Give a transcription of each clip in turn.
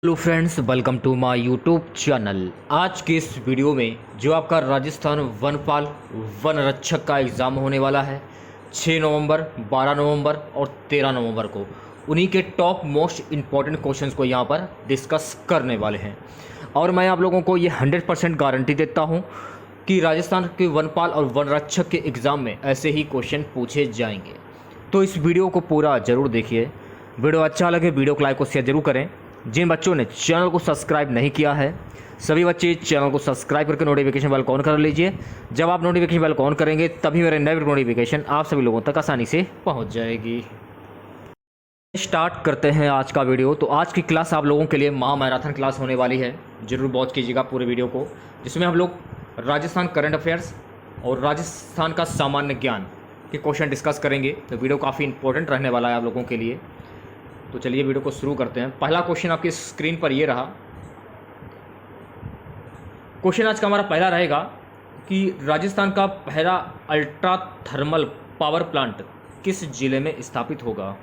Hello friends, welcome to my YouTube channel. आज के इस वीडियो में जो आपका राजस्थान वनपाल वन रक्षक का एग्ज़ाम होने वाला है 6 नवंबर, 12 नवंबर और 13 नवंबर को, उन्हीं के टॉप मोस्ट इम्पॉर्टेंट क्वेश्चंस को यहाँ पर डिस्कस करने वाले हैं। और मैं आप लोगों को ये 100% गारंटी देता हूँ कि राजस्थान के वनपाल और वन रक्षक के एग्ज़ाम में ऐसे ही क्वेश्चन पूछे जाएंगे। तो इस वीडियो को पूरा ज़रूर देखिए। वीडियो अच्छा लगे वीडियो को लाइक और शेयर जरूर करें। जिन बच्चों ने चैनल को सब्सक्राइब नहीं किया है सभी बच्चे चैनल को सब्सक्राइब करके नोटिफिकेशन बेल को ऑन कर लीजिए। जब आप नोटिफिकेशन बेल को ऑन करेंगे तभी मेरे नए नोटिफिकेशन आप सभी लोगों तक आसानी से पहुंच जाएगी। स्टार्ट करते हैं आज का वीडियो। तो आज की क्लास आप लोगों के लिए महा मैराथन क्लास होने वाली है। जरूर वॉच कीजिएगा पूरे वीडियो को, जिसमें हम लोग राजस्थान करंट अफेयर्स और राजस्थान का सामान्य ज्ञान के क्वेश्चन डिस्कस करेंगे। तो वीडियो काफ़ी इंपॉर्टेंट रहने वाला है आप लोगों के लिए। तो चलिए वीडियो को शुरू करते हैं। पहला क्वेश्चन आपकी स्क्रीन पर ये रहा। क्वेश्चन आज का हमारा पहला रहेगा कि राजस्थान का पहला अल्ट्रा थर्मल पावर प्लांट किस जिले में स्थापित होगा।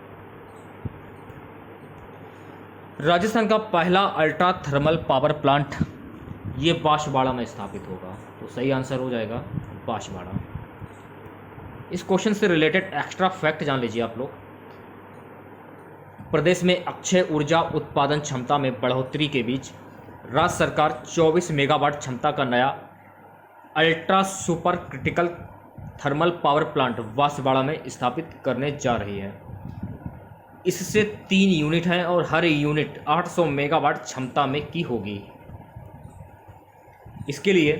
राजस्थान का पहला अल्ट्रा थर्मल पावर प्लांट ये बांसवाड़ा में स्थापित होगा। तो सही आंसर हो जाएगा बांसवाड़ा। इस क्वेश्चन से रिलेटेड एक्स्ट्रा फैक्ट जान लीजिए आप लोग। प्रदेश में अक्षय ऊर्जा उत्पादन क्षमता में बढ़ोतरी के बीच राज्य सरकार 24 मेगावाट क्षमता का नया ultra super critical thermal power plant Banswara में स्थापित करने जा रही है। इससे 3 यूनिट हैं और हर यूनिट 800 मेगावाट क्षमता में की होगी। इसके लिए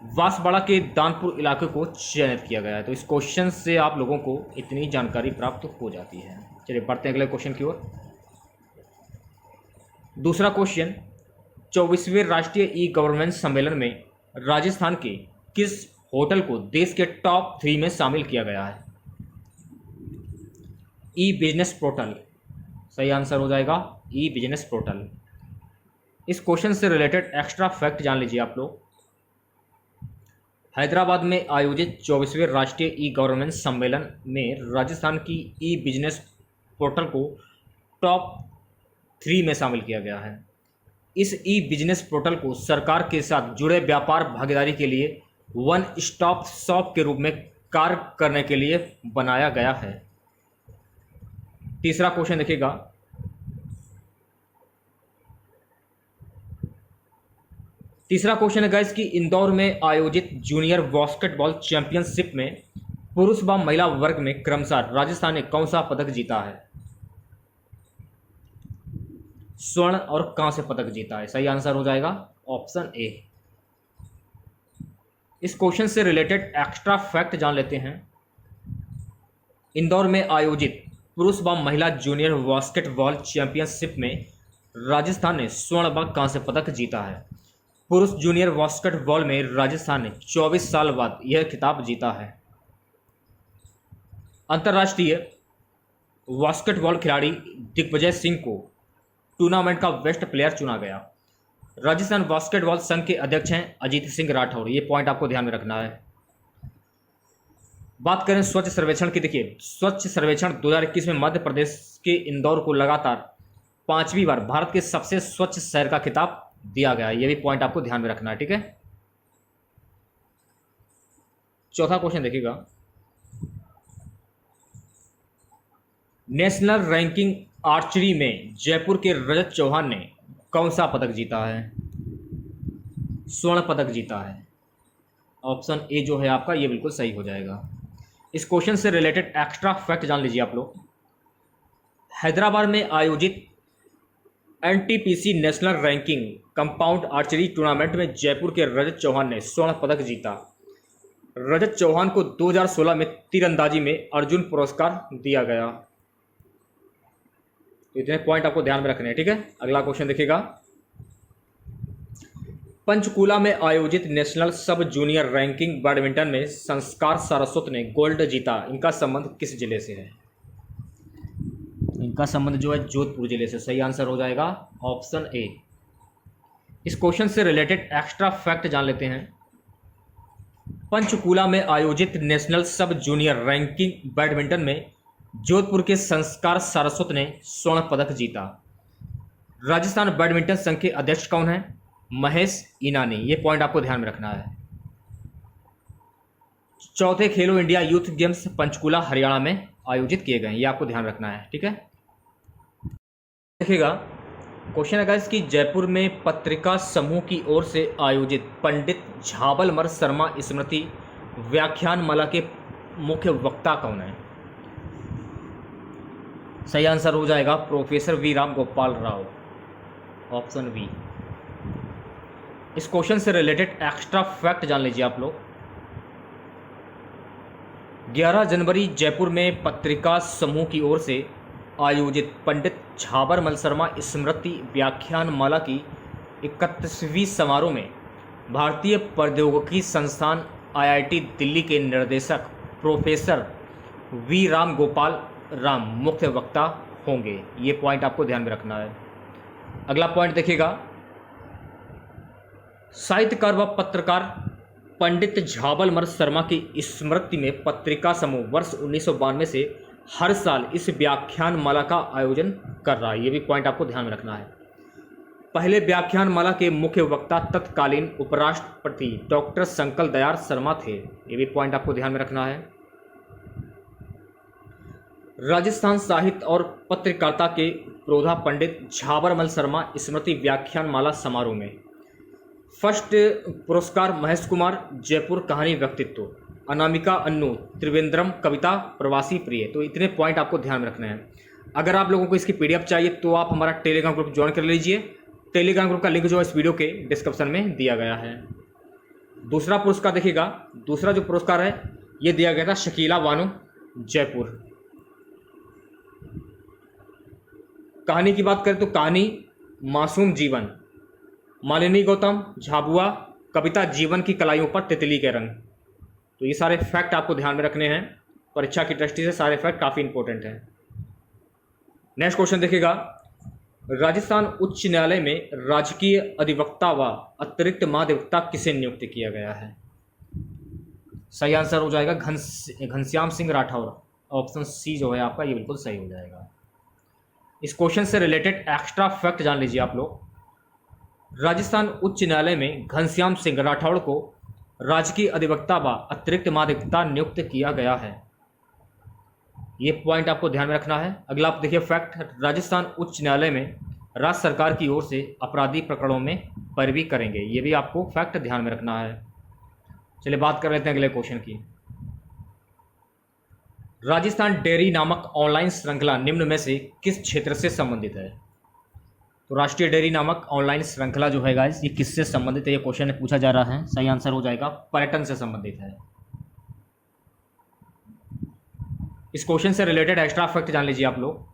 बांसवाड़ा के दानपुर इलाके को चयनित किया गया है। तो इस क्वेश्चन से आप लोगों को इतनी जानकारी प्राप्त हो जाती है। चलिए बढ़ते हैं अगले क्वेश्चन की ओर। दूसरा क्वेश्चन, 24वें राष्ट्रीय ई गवर्नेंस सम्मेलन में राजस्थान के किस होटल को देश के टॉप 3 में शामिल किया गया है। ई बिजनेस पोर्टल सही आंसर हो जाएगा, ई बिजनेस पोर्टल। इस क्वेश्चन से रिलेटेड एक्स्ट्रा फैक्ट जान लीजिए आप लोग। हैदराबाद में आयोजित 24वें राष्ट्रीय ई गवर्नेंस सम्मेलन में राजस्थान की ई बिजनेस पोर्टल को टॉप 3 में शामिल किया गया है। इस ई बिजनेस पोर्टल को सरकार के साथ जुड़े व्यापार भागीदारी के लिए वन स्टॉप शॉप के रूप में कार्य करने के लिए बनाया गया है। तीसरा क्वेश्चन देखिएगा। तीसरा क्वेश्चन है गाइस कि इंदौर में आयोजित जूनियर बास्केटबॉल चैंपियनशिप में पुरुष व महिला वर्ग में क्रमशः राजस्थान ने कौन सा पदक जीता है। स्वर्ण और कांस्य पदक जीता है। सही आंसर हो जाएगा ऑप्शन ए। इस क्वेश्चन से रिलेटेड एक्स्ट्रा फैक्ट जान लेते हैं। इंदौर में आयोजित पुरुष व महिला जूनियर बास्केटबॉल चैंपियनशिप में राजस्थान ने स्वर्ण व कांस्य पदक जीता है। पुरुष जूनियर बास्केटबॉल में राजस्थान ने 24 साल बाद यह खिताब जीता है। अंतर्राष्ट्रीय बास्केटबॉल खिलाड़ी दिग्विजय सिंह को टूर्नामेंट का बेस्ट प्लेयर चुना गया। राजस्थान बास्केटबॉल संघ के अध्यक्ष हैं अजीत सिंह राठौर। ये पॉइंट आपको ध्यान में रखना है। बात करें स्वच्छ सर्वेक्षण की। देखिए, स्वच्छ सर्वेक्षण 2021 में मध्य प्रदेश के इंदौर को लगातार 5वीं बार भारत के सबसे स्वच्छ शहर का खिताब दिया गया है। ये भी पॉइंट आपको ध्यान में रखना है, ठीक है। चौथा क्वेश्चन देखिएगा। नेशनल रैंकिंग आर्चरी में जयपुर के रजत चौहान ने कौन सा पदक जीता है। स्वर्ण पदक जीता है। ऑप्शन ए जो है आपका ये बिल्कुल सही हो जाएगा। इस क्वेश्चन से रिलेटेड एक्स्ट्रा फैक्ट जान लीजिए आप लोग। हैदराबाद में आयोजित NTPC national ranking compound archery tournament में जयपुर के रजत चौहान ने स्वर्ण पदक जीता। रजत चौहान को 2016 में तीरंदाजी में अर्जुन पुरस्कार दिया गया। तो इतने पॉइंट आपको ध्यान में रखने हैं, ठीक है। अगला क्वेश्चन देखिएगा। पंचकूला में आयोजित नेशनल सब जूनियर रैंकिंग बैडमिंटन में संस्कार सारस्वत ने गोल्ड जीता। इनका संबंध किस जिले से है। इनका संबंध जो है जोधपुर जिले से। सही आंसर हो जाएगा ऑप्शन ए। इस क्वेश्चन से रिलेटेड एक्स्ट्रा फैक्ट जान लेते हैं। पंचकूला में आयोजित नेशनल सब जूनियर रैंकिंग बैडमिंटन में जोधपुर के संस्कार सारस्वत ने स्वर्ण पदक जीता। राजस्थान बैडमिंटन संघ के अध्यक्ष कौन है? महेश ईनानी। ये पॉइंट आपको ध्यान में रखना है। चौथे खेलो India youth games Panchkula Haryana में आयोजित किए गए हैं। ये आपको ध्यान रखना है, ठीक है। देखिएगा क्वेश्चन है गाइस कि जयपुर में पत्रिका समूह की ओर से आयोजित पंडित झाबलमर शर्मा स्मृति व्याख्यान माला के मुख्य वक्ता कौन है? सही आंसर हो जाएगा professor V Ram Gopal Rao, option B. इस क्वेश्चन से रिलेटेड एक्स्ट्रा फैक्ट जान लीजिए आप लोग। 11 जनवरी जयपुर में पत्रिका समूह की ओर से आयोजित पंडित झाबरमल शर्मा स्मृति व्याख्यान माला की 31वीं समारोह में भारतीय प्रौद्योगिकी संस्थान IIT दिल्ली के निर्देशक प्रोफेसर वी राम गोपाल राम मुख्य वक्ता होंगे। ये पॉइंट आपको ध्यान में रखना है। अगला पॉइंट देखिएगा, साहित्यकार व पत्रकार पंडित झाबलमल शर्मा की स्मृति में पत्रिका समूह वर्ष 1992 से हर साल इस व्याख्यान माला का आयोजन कर रहा है। ये भी पॉइंट आपको ध्यान में रखना है। पहले व्याख्यान माला के मुख्य वक्ता तत्कालीन उपराष्ट्रपति डॉक्टर शंकर दयाल शर्मा थे। ये भी पॉइंट आपको ध्यान में रखना है। राजस्थान साहित्य और पत्रकारिता के प्रोधा पंडित झाबरमल शर्मा स्मृति व्याख्यान माला समारोह में फर्स्ट पुरस्कार महेश कुमार जयपुर कहानी व्यक्तित्व, अनामिका अन्नू त्रिवेंद्रम कविता प्रवासी प्रिय। तो इतने पॉइंट आपको ध्यान में रखने हैं। अगर आप लोगों को इसकी PDF चाहिए तो आप हमारा टेलीग्राम ग्रुप ज्वाइन कर लीजिए। टेलीग्राम ग्रुप का लिंक जो है इस वीडियो के डिस्क्रिप्शन में दिया गया है। दूसरा पुरस्कार देखिएगा, दूसरा जो पुरस्कार है ये दिया गया था शकीला बानो जयपुर। कहानी की बात करें तो कहानी मासूम जीवन, मालिनी गौतम झाबुआ कविता जीवन की कलाइयों पर तितली के रंग। तो ये सारे फैक्ट आपको ध्यान में रखने हैं। परीक्षा की दृष्टि से सारे फैक्ट काफ़ी इंपॉर्टेंट हैं। नेक्स्ट क्वेश्चन देखिएगा, राजस्थान उच्च न्यायालय में राजकीय अधिवक्ता व अतिरिक्त महाधिवक्ता किसे नियुक्त किया गया है? सही आंसर हो जाएगा घनश्याम सिंह राठौर, ऑप्शन सी जो है आपका ये बिल्कुल सही हो जाएगा। इस क्वेश्चन से रिलेटेड एक्स्ट्रा फैक्ट जान लीजिए आप लोग। राजस्थान उच्च न्यायालय में घनश्याम सिंह राठौड़ को राजकीय अधिवक्ता व अतिरिक्त महाधिवक्ता नियुक्त किया गया है। ये पॉइंट आपको ध्यान में रखना है। अगला आप देखिए फैक्ट, राजस्थान उच्च न्यायालय में राज्य सरकार की ओर से आपराधिक प्रकरणों में पैरवी करेंगे। ये भी आपको फैक्ट ध्यान में रखना है। चलिए बात कर लेते हैं अगले क्वेश्चन की। राजस्थान डेयरी नामक ऑनलाइन श्रृंखला निम्न में से किस क्षेत्र से संबंधित है? तो राष्ट्रीय डेयरी नामक ऑनलाइन श्रृंखला जो है गाइस ये किससे संबंधित है? ये क्वेश्चन पूछा जा रहा है। सही आंसर हो जाएगा पर्यटन से संबंधित है। इस क्वेश्चन से रिलेटेड एक्स्ट्रा फैक्ट जान लीजिए आप लोग।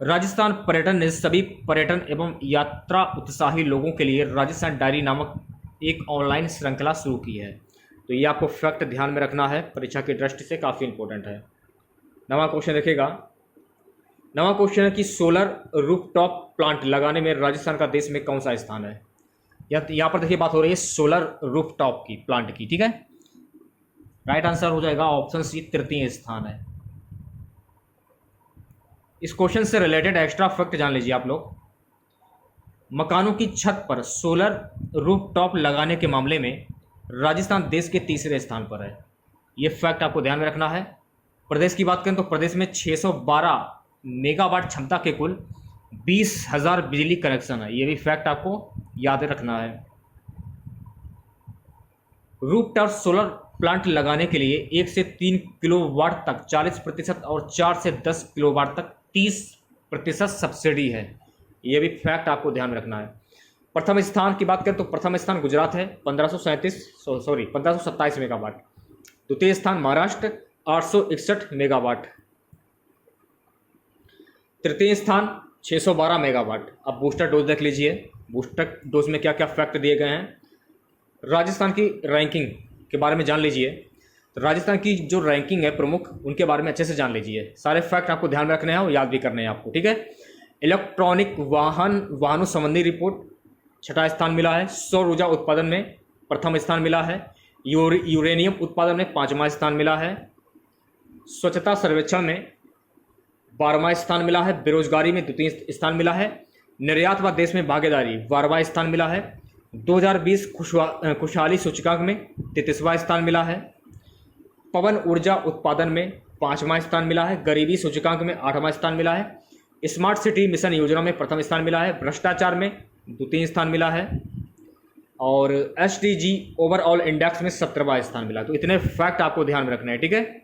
राजस्थान पर्यटन ने सभी पर्यटन एवं यात्रा उत्साही लोगों के लिए राजस्थान डायरी नामक एक ऑनलाइन श्रृंखला शुरू की है। तो ये आपको फैक्ट ध्यान में रखना है, परीक्षा की दृष्टि से काफ़ी इंपॉर्टेंट है। नवा क्वेश्चन देखिएगा। नवा क्वेश्चन है कि सोलर रूफटॉप प्लांट लगाने में राजस्थान का देश में कौन सा स्थान है? यहाँ पर देखिए बात हो रही है सोलर रूफटॉप की प्लांट की, ठीक है। राइट आंसर हो जाएगा ऑप्शन सी, तृतीय स्थान है। इस क्वेश्चन से रिलेटेड एक्स्ट्रा फैक्ट जान लीजिए आप लोग। मकानों की छत पर सोलर रूफटॉप लगाने के मामले में राजस्थान देश के तीसरे स्थान पर है। ये फैक्ट आपको ध्यान में रखना है। प्रदेश की बात करें तो प्रदेश में 612 मेगावाट क्षमता के कुल 20,000 बिजली कनेक्शन है। ये भी फैक्ट आपको याद रखना है। रूफटॉप सोलर प्लांट लगाने के लिए 1 से 3 किलोवाट तक 40% और 4 से 10 किलोवाट तक 30% सब्सिडी है। ये भी फैक्ट आपको ध्यान में रखना है। प्रथम स्थान की बात करें तो प्रथम स्थान गुजरात है 1527 मेगावाट। द्वितीय स्थान महाराष्ट्र 861 मेगावाट। तृतीय स्थान 612 मेगावाट। अब बूस्टर डोज देख लीजिए। बूस्टर डोज में क्या क्या फैक्ट दिए गए हैं। राजस्थान की रैंकिंग के बारे में जान लीजिए। तो राजस्थान की जो रैंकिंग है प्रमुख, उनके बारे में अच्छे से जान लीजिए। सारे फैक्ट आपको ध्यान में रखने हैं और याद भी करने हैं आपको, ठीक है। इलेक्ट्रॉनिक वाहनों संबंधी रिपोर्ट 6ठा स्थान मिला है। सौर ऊर्जा उत्पादन में प्रथम स्थान मिला है। यूरेनियम उत्पादन में 5वां स्थान मिला है। स्वच्छता सर्वेक्षण में 12वां स्थान मिला है। बेरोजगारी में 2 स्थान मिला है। निर्यात व देश में भागीदारी 12वां स्थान मिला है। 2020 खुशहाली सूचकांक में 33वां स्थान मिला है। पवन ऊर्जा उत्पादन में 5वां स्थान मिला है। गरीबी सूचकांक में 8वां स्थान मिला है। स्मार्ट सिटी मिशन योजना में प्रथम स्थान मिला है। भ्रष्टाचार में द्वितीय स्थान मिला है और SDG ओवरऑल इंडेक्स में 17वां स्थान मिला। तो इतने फैक्ट आपको ध्यान में रखना है, ठीक है।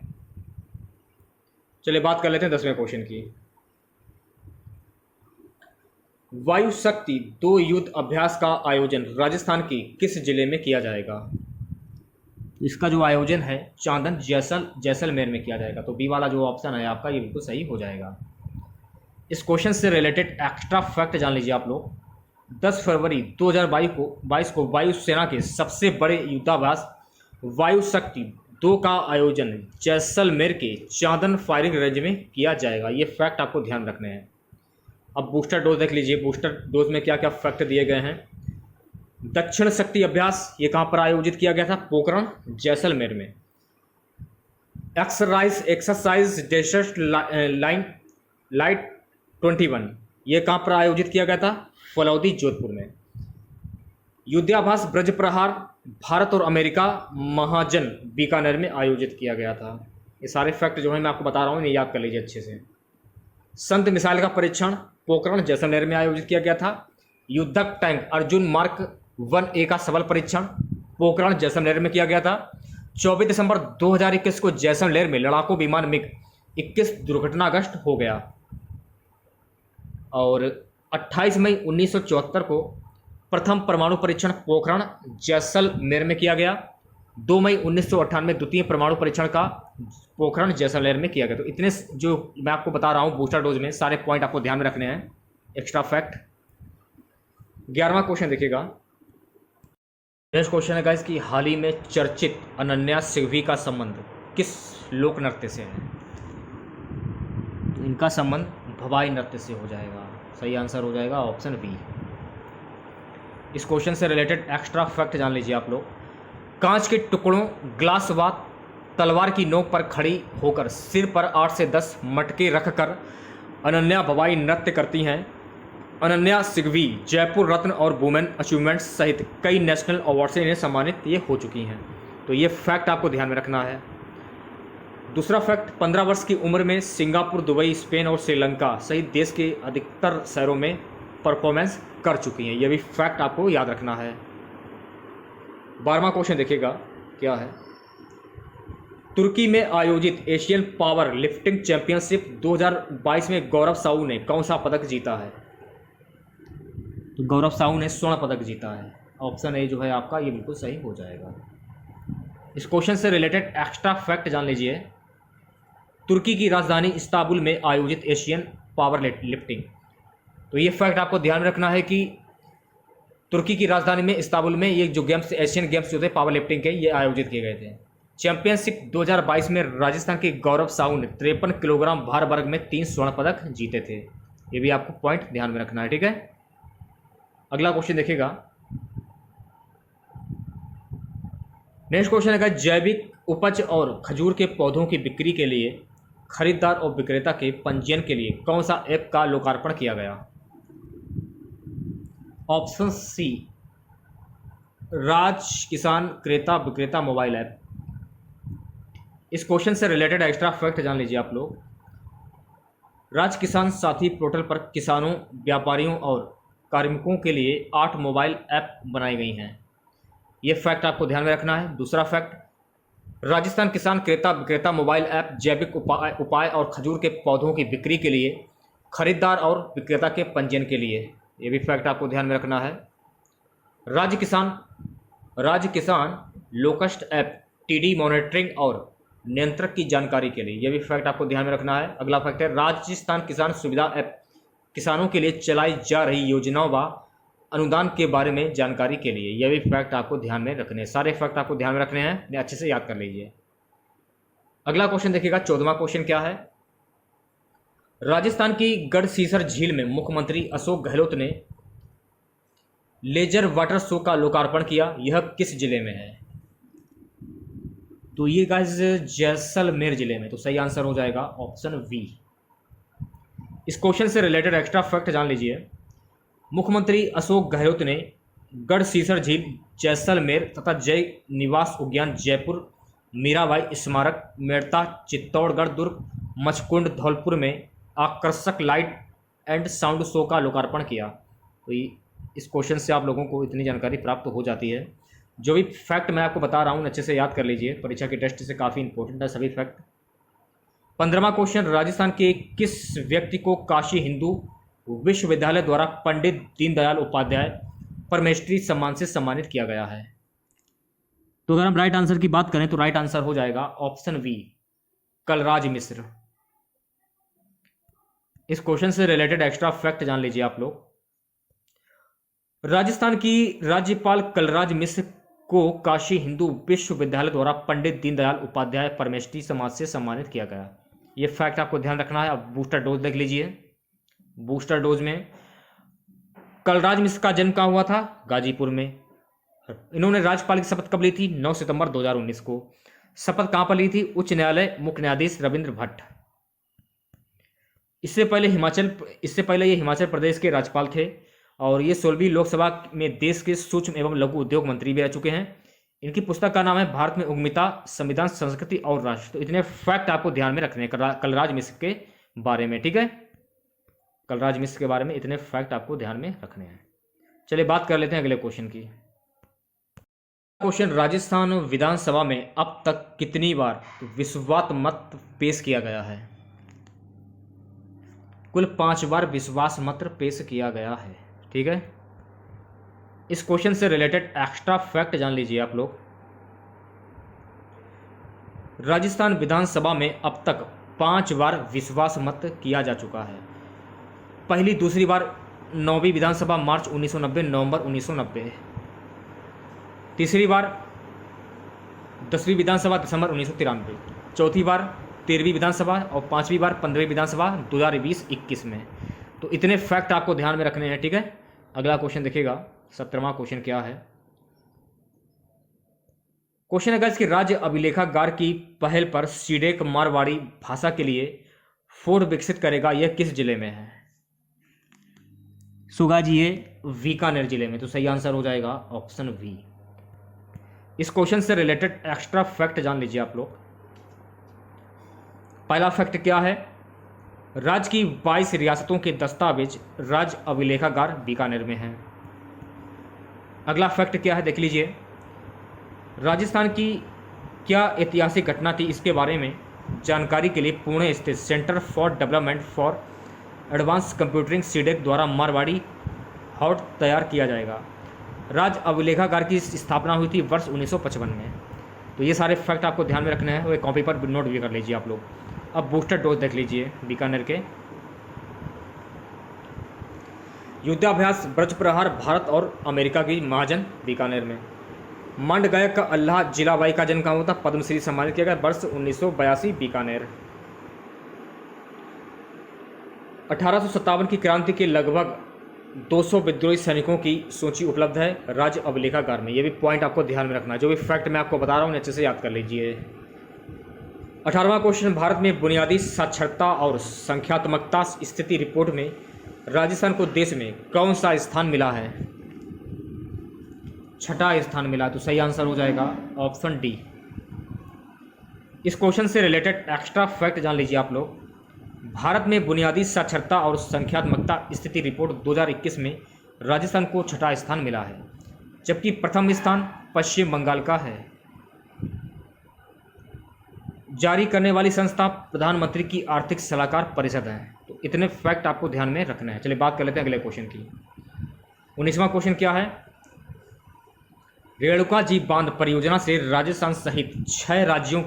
चलिए बात कर लेते हैं 10वें क्वेश्चन की। वायु शक्ति 2 युद्ध अभ्यास का आयोजन राजस्थान के किस जिले में किया जाएगा? इसका जो आयोजन है चांदन जैसलमेर में किया जाएगा। तो बी वाला जो ऑप्शन है आपका ये बिल्कुल सही हो जाएगा। इस क्वेश्चन से रिलेटेड एक्स्ट्रा फैक्ट जान लीजिए आप लोग। 10 फरवरी 2022 को वायुसेना के सबसे बड़े युद्धाभ्यास वायु शक्ति 2 का आयोजन जैसलमेर के चांदन फायरिंग रेंज में किया जाएगा। ये फैक्ट आपको ध्यान रखने हैं। अब बूस्टर डोज देख लीजिए। बूस्टर डोज में क्या क्या फैक्ट दिए गए हैं। दक्षिण शक्ति अभ्यास ये कहाँ पर आयोजित किया गया था? पोखरण जैसलमेर में। एक्सरसाइज डेजर्ट लाइट 21 ये कहाँ पर आयोजित किया गया था? फलौदी जोधपुर में। युद्धाभ्यास ब्रज प्रहार भारत और अमेरिका महाजन बीकानेर में आयोजित किया गया था। ये सारे फैक्ट जो है मैं आपको बता रहा हूँ, इन्हें याद कर लीजिए अच्छे से। संत मिसाइल का परीक्षण पोखरण जैसलमेर में आयोजित किया गया था। युद्धक टैंक अर्जुन मार्क 1A का सफल परीक्षण पोखरण जैसलमेर में किया गया था। 24 दिसंबर 2021 को जैसलमेर में लड़ाकू विमान मिग 21 दुर्घटनाग्रस्त हो गया और 28 मई 1974 को प्रथम परमाणु परीक्षण पोखरण जैसलमेर में किया गया। 2 मई 1998 में द्वितीय परमाणु परीक्षण का पोखरण जैसलमेर में किया गया। तो इतने जो मैं आपको बता रहा हूँ बूस्टर डोज में सारे पॉइंट आपको ध्यान में रखने हैं, एक्स्ट्रा फैक्ट। 11वां क्वेश्चन देखिएगा। नेक्स्ट क्वेश्चन है गाइस कि हाल ही में चर्चित अनन्या सिंघवी का संबंध किस लोक नृत्य से है? तो इनका संबंध भवाई नृत्य से हो जाएगा। सही आंसर हो जाएगा ऑप्शन बी। इस क्वेश्चन से रिलेटेड एक्स्ट्रा फैक्ट जान लीजिए आप लोग। कांच के टुकड़ों ग्लास व तलवार की नोक पर खड़ी होकर सिर पर 8 से 10 मटके रखकर अनन्या भवाई नृत्य करती हैं। अनन्या सिंघवी जयपुर रत्न और वुमेन अचीवमेंट सहित कई नेशनल अवार्ड से इन्हें सम्मानित ये हो चुकी हैं। तो ये फैक्ट आपको ध्यान में रखना है। दूसरा फैक्ट 15 वर्ष की उम्र में सिंगापुर, दुबई, स्पेन और श्रीलंका सहित देश के अधिकतर शहरों में परफॉर्मेंस कर चुकी हैं। यह भी फैक्ट आपको याद रखना है। 12वां क्वेश्चन देखिएगा क्या है। तुर्की में आयोजित एशियन पावर लिफ्टिंग चैंपियनशिप 2022 में गौरव साहू ने कौन सा पदक जीता है? तो गौरव साहू ने स्वर्ण पदक जीता है। ऑप्शन ए जो है आपका ये बिल्कुल सही हो जाएगा। इस क्वेश्चन से रिलेटेड एक्स्ट्रा फैक्ट जान लीजिए। तुर्की की राजधानी इस्तांबुल में आयोजित एशियन पावर लिफ्टिंग, तो ये फैक्ट आपको ध्यान में रखना है कि तुर्की की राजधानी में इस्तांबुल में ये जो गेम्स एशियन गेम्स जो थे पावर लिफ्टिंग के ये आयोजित किए गए थे। चैंपियनशिप 2022 में राजस्थान के गौरव साहू ने 53 किलोग्राम भार वर्ग में 3 स्वर्ण पदक जीते थे। ये भी आपको पॉइंट ध्यान में रखना है, ठीक है। अगला क्वेश्चन देखिएगा। नेक्स्ट क्वेश्चन है जैविक उपज और खजूर के पौधों की बिक्री के लिए खरीदार और विक्रेता के पंजीयन के लिए कौन सा ऐप का लोकार्पण किया गया? ऑप्शन सी राज किसान क्रेता विक्रेता मोबाइल ऐप। इस क्वेश्चन से रिलेटेड एक्स्ट्रा फैक्ट जान लीजिए आप लोग। राज किसान साथी पोर्टल पर किसानों, व्यापारियों और कार्मिकों के लिए 8 मोबाइल ऐप बनाई गई हैं। ये फैक्ट आपको ध्यान में रखना है। दूसरा फैक्ट राजस्थान किसान क्रेता विक्रेता मोबाइल ऐप जैविक उपाय और खजूर के पौधों की बिक्री के लिए खरीदार और विक्रेता के पंजीयन के लिए, ये भी फैक्ट आपको ध्यान में रखना है। राज्य किसान लोकस्ट ऐप टीडी मॉनिटरिंग और नियंत्रक की जानकारी के लिए, यह भी फैक्ट आपको ध्यान में रखना है। अगला फैक्ट है राजस्थान किसान सुविधा ऐप किसानों के लिए चलाई जा रही योजनाओं व अनुदान के बारे में जानकारी के लिए, यह भी फैक्ट आपको ध्यान में रखने हैं। सारे फैक्ट आपको ध्यान में रखने हैं, अच्छे से याद कर लीजिए। अगला क्वेश्चन देखिएगा। 14वां क्वेश्चन क्या है। राजस्थान की गढ़सीसर झील में मुख्यमंत्री अशोक गहलोत ने लेजर वाटर शो का लोकार्पण किया। यह किस जिले में है? तो ये गाइस जैसलमेर जिले में। तो सही आंसर हो जाएगा ऑप्शन बी। इस क्वेश्चन से रिलेटेड एक्स्ट्रा फैक्ट जान लीजिए। मुख्यमंत्री अशोक गहलोत ने गढ़सीसर झील, जैसलमेर तथा जय निवास उद्यान जयपुर, मीराबाई स्मारक मेड़ता, चित्तौड़गढ़ दुर्ग, मचकुंड धौलपुर में आकर्षक लाइट एंड साउंड शो का लोकार्पण किया। तो इस क्वेश्चन से आप लोगों को इतनी जानकारी प्राप्त हो जाती है। जो भी फैक्ट मैं आपको बता रहा हूँ अच्छे से याद कर लीजिए, परीक्षा के टेस्ट से काफ़ी इंपॉर्टेंट है सभी फैक्ट। 15वां क्वेश्चन, राजस्थान के किस व्यक्ति को काशी हिंदू विश्वविद्यालय द्वारा पंडित दीनदयाल उपाध्याय परमेष्ट्री सम्मान से सम्मानित किया गया है? तो अगर हम राइट आंसर की बात करें तो राइट आंसर हो जाएगा ऑप्शन बी, कलराज मिश्र। इस क्वेश्चन से रिलेटेड एक्स्ट्रा फैक्ट जान लीजिए आप लोग। राजस्थान की राज्यपाल कलराज मिश्र को काशी हिंदू विश्वविद्यालय द्वारा पंडित दीनदयाल उपाध्याय परमेष्ट्री समाज से सम्मानित किया गया। यह फैक्ट आपको ध्यान रखना है। अब बूस्टर डोज देख लीजिए। बूस्टर डोज में कलराज मिश्र का जन्म कहाँ हुआ था? गाजीपुर में। इन्होंने राज्यपाल की शपथ कब ली थी? 9 सितंबर 2019 को। शपथ कहाँ पर ली थी? उच्च न्यायालय, मुख्य न्यायाधीश रविंद्र भट्ट। इससे पहले ये हिमाचल प्रदेश के राज्यपाल थे और ये 16वीं लोकसभा में देश के सूक्ष्म एवं लघु उद्योग मंत्री भी रह चुके हैं। इनकी पुस्तक का नाम है भारत में उद्यमिता, संविधान, संस्कृति और राष्ट्र। तो इतने फैक्ट आपको ध्यान में रखने हैं कलराज मिश्र के बारे में, ठीक है। कलराज मिश्र के बारे में इतने फैक्ट आपको ध्यान में रखने हैं। चलिए बात कर लेते हैं अगले क्वेश्चन की। क्वेश्चन, राजस्थान विधानसभा में अब तक कितनी बार विश्वास मत पेश किया गया है? कुल 5 बार विश्वास मत पेश किया गया है, ठीक है। इस क्वेश्चन से रिलेटेड एक्स्ट्रा फैक्ट जान लीजिए आप लोग। राजस्थान विधानसभा में अब तक 5 बार विश्वास मत किया जा चुका है। पहली दूसरी बार 9वीं विधानसभा मार्च 1990, नवंबर 1990। तीसरी बार 10वीं विधानसभा दिसंबर 1993। चौथी बार 13वीं विधानसभा और 5वीं बार 15वीं विधानसभा 2020-21 में। तो इतने फैक्ट आपको ध्यान में रखने हैं, ठीक है। अगला क्वेश्चन देखिएगा। 17वां क्वेश्चन क्या है? क्वेश्चन है इसकी राज्य अभिलेखागार की पहल पर सीडेक मारवाड़ी भाषा के लिए फोर्ड विकसित करेगा, यह किस जिले में है? सुगा जी, ये बीकानेर जिले में। तो सही आंसर हो जाएगा ऑप्शन बी। इस क्वेश्चन से रिलेटेड एक्स्ट्रा फैक्ट जान लीजिए आप लोग। पहला फैक्ट क्या है? राज्य की 22 रियासतों के दस्तावेज राज्य अभिलेखागार बीकानेर में हैं। अगला फैक्ट क्या है देख लीजिए। राजस्थान की क्या ऐतिहासिक घटना थी, इसके बारे में जानकारी के लिए पुणे स्थित centre for development for advance कंप्यूटरिंग CDAC द्वारा मारवाड़ी हाउट तैयार किया जाएगा। राज्य अभिलेखागार की स्थापना हुई थी वर्ष 1955 में। तो ये सारे फैक्ट आपको ध्यान में रखने हैं, वो कॉपी पर नोट भी कर लीजिए आप लोग। अब बूस्टर डोज देख लीजिए बीकानेर के। युद्धाभ्यास ब्रज प्रहार भारत और अमेरिका की महाजन बीकानेर में। मंड गायक अल्लाह जिलाबाई का जन्म कहाँ हुआ था? पद्मश्री सम्मानित किया गया वर्ष 1982 बीकानेर। 1857 की क्रांति के लगभग 200 विद्रोही सैनिकों की सूची उपलब्ध है राज्य अभिलेखागार में। ये भी पॉइंट आपको ध्यान में रखना है। जो भी फैक्ट मैं आपको बता रहा हूँ अच्छे से याद कर लीजिए। 18वां क्वेश्चन, भारत में बुनियादी साक्षरता और संख्यात्मकता स्थिति रिपोर्ट में राजस्थान को देश में कौन सा स्थान मिला है? 6ठा स्थान मिला। तो सही आंसर हो जाएगा ऑप्शन डी। इस क्वेश्चन से रिलेटेड एक्स्ट्रा फैक्ट जान लीजिए आप लोग। भारत में बुनियादी साक्षरता और संख्यात्मकता स्थिति रिपोर्ट 2021 में राजस्थान को 6ठा स्थान मिला है, जबकि प्रथम स्थान पश्चिम बंगाल का है। जारी करने वाली संस्था प्रधानमंत्री की आर्थिक सलाहकार परिषद है। तो इतने फैक्ट आपको ध्यान में रखना है। चलिए बात कर लेते हैं अगले क्वेश्चन की। 19वां क्वेश्चन क्या है? रेणुका जी बांध परियोजना से राजस्थान सहित 6 राज्यों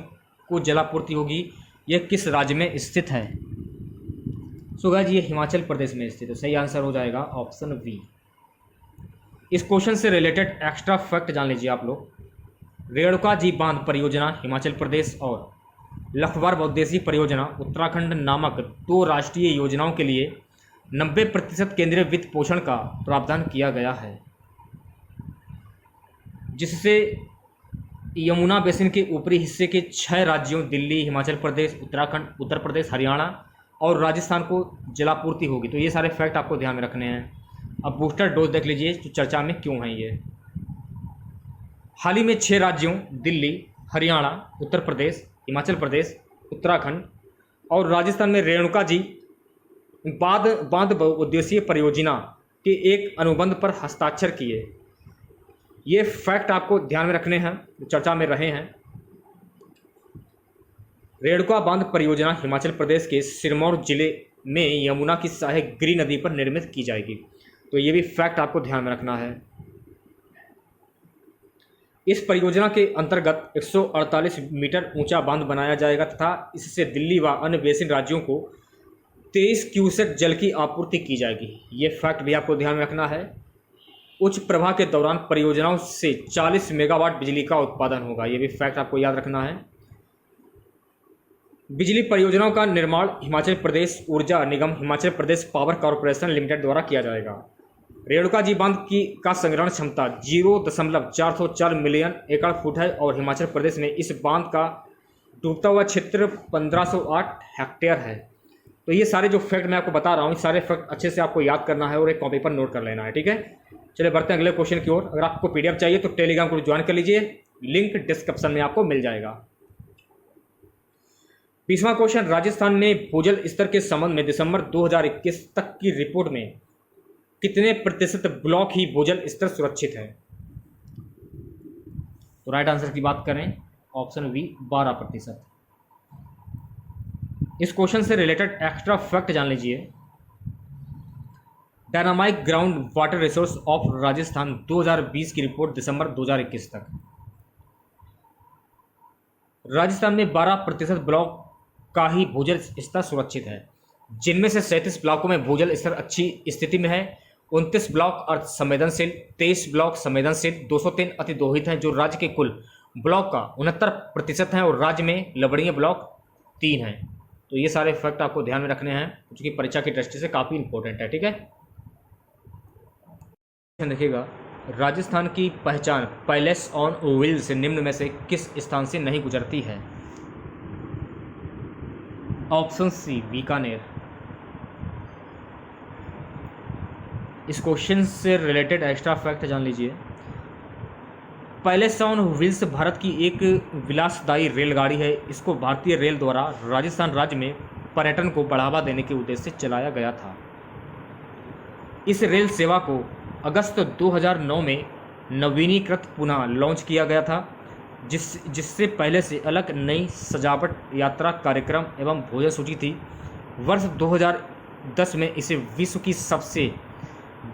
को जलापूर्ति होगी, यह किस राज्य में स्थित है? सो गाइस, ये हिमाचल प्रदेश में स्थित है। सही आंसर हो जाएगा ऑप्शन बी। इस क्वेश्चन से रिलेटेड एक्स्ट्रा फैक्ट जान लीजिए आप लोग। रेणुका जी बांध परियोजना हिमाचल प्रदेश और लखवार बहुउद्देशीय परियोजना उत्तराखंड नामक 2 राष्ट्रीय योजनाओं के लिए 90% केंद्रीय वित्त पोषण का प्रावधान किया गया है, जिससे यमुना बेसिन के ऊपरी हिस्से के 6 राज्यों दिल्ली, हिमाचल प्रदेश, उत्तराखंड, उत्तर प्रदेश, हरियाणा और राजस्थान को जलापूर्ति होगी। तो ये सारे फैक्ट आपको ध्यान में रखने हैं। अब बूस्टर डोज देख लीजिए जो चर्चा में क्यों है ये। हाल ही में 6 राज्यों दिल्ली, हरियाणा, उत्तर प्रदेश, हिमाचल प्रदेश, उत्तराखंड और राजस्थान में रेणुका जी बांध बहुउद्देशीय परियोजना के एक अनुबंध पर हस्ताक्षर किए। ये फैक्ट आपको ध्यान में रखने हैं, चर्चा में रहे हैं। रेणुका बांध परियोजना हिमाचल प्रदेश के सिरमौर जिले में यमुना की सहायक गिरी नदी पर निर्मित की जाएगी। तो ये भी फैक्ट आपको ध्यान में रखना है। इस परियोजना के अंतर्गत 148 मीटर ऊंचा बांध बनाया जाएगा तथा इससे दिल्ली व अन्य बेसिन राज्यों को 23 क्यूसेक जल की आपूर्ति की जाएगी। ये फैक्ट भी आपको ध्यान में रखना है। उच्च प्रवाह के दौरान परियोजनाओं से 40 मेगावाट बिजली का उत्पादन होगा। ये भी फैक्ट आपको याद रखना है। बिजली परियोजनाओं का निर्माण हिमाचल प्रदेश ऊर्जा निगम Himachal Pradesh power corporation limited द्वारा किया जाएगा। रेणुका जी बांध का संग्रहण क्षमता 0.404 मिलियन एकड़ फुट है और हिमाचल प्रदेश में इस बांध का डूबता हुआ क्षेत्र 1508 हेक्टेयर है। तो ये सारे जो फैक्ट मैं आपको बता रहा हूँ, ये सारे फैक्ट अच्छे से आपको याद करना है और एक कॉपी पर नोट कर लेना है, ठीक है। चलिए बढ़ते हैं अगले क्वेश्चन की ओर। अगर आपको पीडीएफ चाहिए तो टेलीग्राम को ज्वाइन कर लीजिए, लिंक डिस्क्रिप्शन में आपको मिल जाएगा। 20वां क्वेश्चन, राजस्थान ने भूजल स्तर के संबंध में दिसंबर 2021 तक की रिपोर्ट में कितने प्रतिशत ब्लॉक ही भूजल स्तर सुरक्षित है? तो राइट आंसर की बात करें, ऑप्शन बी 12%। इस क्वेश्चन से रिलेटेड एक्स्ट्रा फैक्ट जान लीजिए। Dynamic ground water resource of Rajasthan 2020 की रिपोर्ट दिसंबर 2021 तक राजस्थान में 12% ब्लॉक का ही भूजल स्तर सुरक्षित है, जिनमें से 37 ब्लॉकों में भूजल स्तर अच्छी स्थिति में है, 29 ब्लॉक अर्ध संवेदनशील, 23 ब्लॉक संवेदनशील, 203 अति दोहित हैं जो राज्य के कुल ब्लॉक का 69% हैं और राज्य में लवणीय ब्लॉक 3 हैं। तो ये सारे फैक्ट आपको ध्यान में रखने हैं क्योंकि परीक्षा की दृष्टि से काफ़ी इंपॉर्टेंट है, ठीक है। देखिएगा, राजस्थान की पहचान पैलेस ऑन व्हील्स निम्न में से किस स्थान से नहीं गुजरती है? Option C Bikaner. इस क्वेश्चन से रिलेटेड एक्स्ट्रा फैक्ट जान लीजिए। पैलेस ऑन व्हील्स भारत की एक विलासदायी रेलगाड़ी है। इसको भारतीय रेल द्वारा राजस्थान राज्य में पर्यटन को बढ़ावा देने के उद्देश्य से चलाया गया था। इस रेल सेवा को अगस्त 2009 में नवीनीकृत पुनः लॉन्च किया गया था, जिससे पहले से अलग नई सजावट, यात्रा कार्यक्रम एवं भोजन सूची थी। वर्ष 2010 में इसे विश्व की सबसे